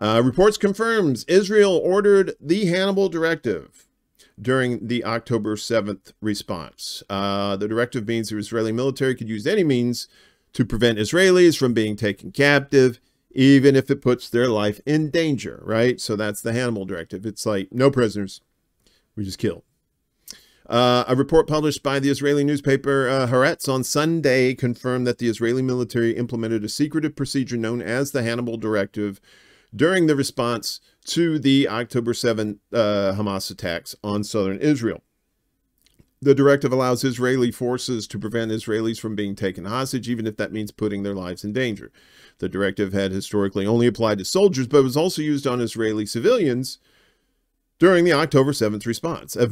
Reports confirms Israel ordered the Hannibal directive during the October 7th response. The directive means the Israeli military could use any means to prevent Israelis from being taken captive, even if it puts their life in danger, right? So that's the Hannibal directive. It's like, no prisoners, we just kill. A report published by the Israeli newspaper Haaretz on Sunday confirmed that the Israeli military implemented a secretive procedure known as the Hannibal directive during the response to the October 7th Hamas attacks on southern Israel. The directive allows Israeli forces to prevent Israelis from being taken hostage, even if that means putting their lives in danger. The directive had historically only applied to soldiers, but was also used on Israeli civilians during the October 7th response. A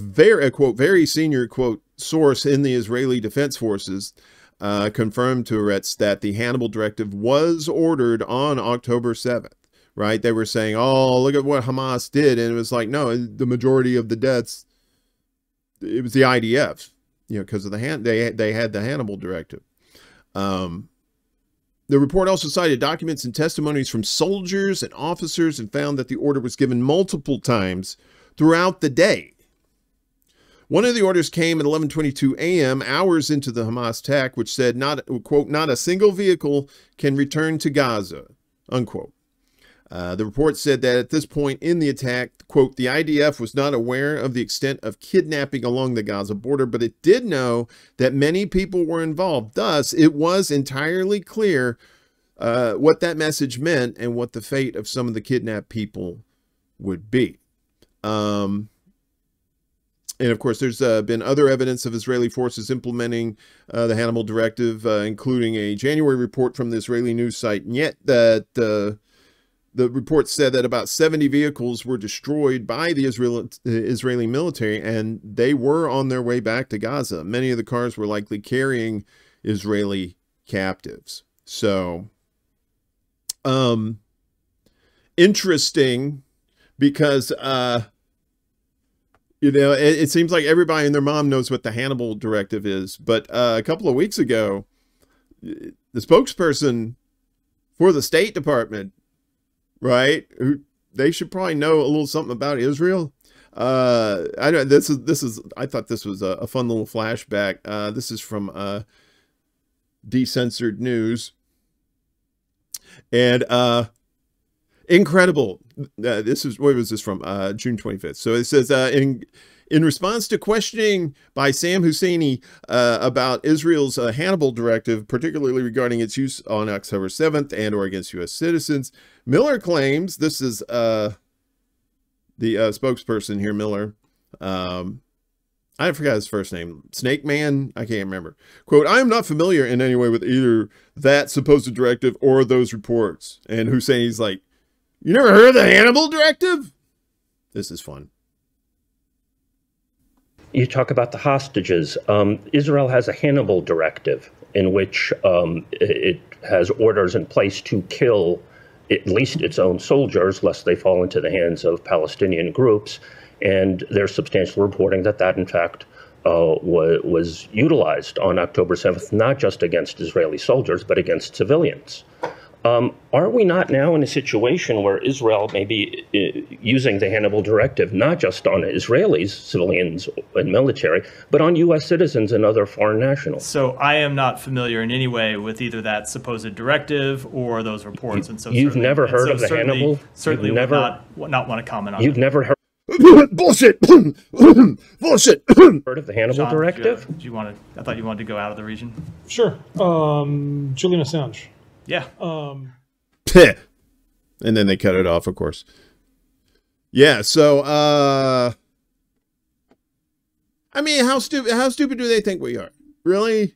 quote, very senior, quote, source in the Israeli Defense Forces confirmed to Haaretz that the Hannibal directive was ordered on October 7th, right? They were saying, oh, look at what Hamas did. And it was like, no, the majority of the deaths, it was the IDF, you know, because of they had the Hannibal directive. The report also cited documents and testimonies from soldiers and officers and found that the order was given multiple times throughout the day. One of the orders came at 11:22 a.m., hours into the Hamas attack, which said, quote, not a single vehicle can return to Gaza, unquote. The report said that at this point in the attack, quote, the IDF was not aware of the extent of kidnapping along the Gaza border, but it did know that many people were involved. Thus, it was entirely clear what that message meant and what the fate of some of the kidnapped people would be. And of course, there's been other evidence of Israeli forces implementing the Hannibal directive, including a January report from the Israeli news site Nyet that the report said that about 70 vehicles were destroyed by the Israeli military, and they were on their way back to Gaza. Many of the cars were likely carrying Israeli captives. So, interesting, because, you know, it seems like everybody and their mom knows what the Hannibal directive is. But a couple of weeks ago, the spokesperson for the State Department, right, they should probably know a little something about Israel. I know I thought this was a fun little flashback. This is from Decensored News, and incredible. This is, what was this from? June 25th. So it says, in response to questioning by Sam Husseini about Israel's Hannibal directive, particularly regarding its use on October 7th and or against U.S. citizens, Miller claims, this is the spokesperson here, Miller, I forgot his first name, Snake Man, I can't remember. Quote, I am not familiar in any way with either that supposed directive or those reports. And Husseini's like, you never heard of the Hannibal directive? This is fun. You talk about the hostages. Israel has a Hannibal directive in which it has orders in place to kill at least its own soldiers, lest they fall into the hands of Palestinian groups. And there's substantial reporting that that, in fact, was utilized on October 7th, not just against Israeli soldiers, but against civilians. Are we not now in a situation where Israel may be using the Hannibal directive, not just on Israelis, civilians and military, but on U.S. citizens and other foreign nationals? So I am not familiar in any way with either that supposed directive or those reports. And so you've never heard of the Hannibal? Certainly would not want to comment on it. You've never heard? Bullshit! Bullshit! Heard of the Hannibal directive? Do you want to? I thought you wanted to go out of the region. Sure. Julian Assange. Yeah. And then they cut it off, of course. Yeah, so I mean, how stupid do they think we are? Really?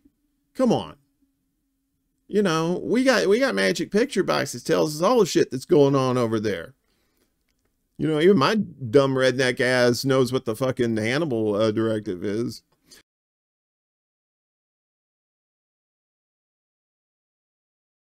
Come on. You know, we got magic picture boxes tells us all the shit that's going on over there. You know, even my dumb redneck ass knows what the fucking Hannibal directive is.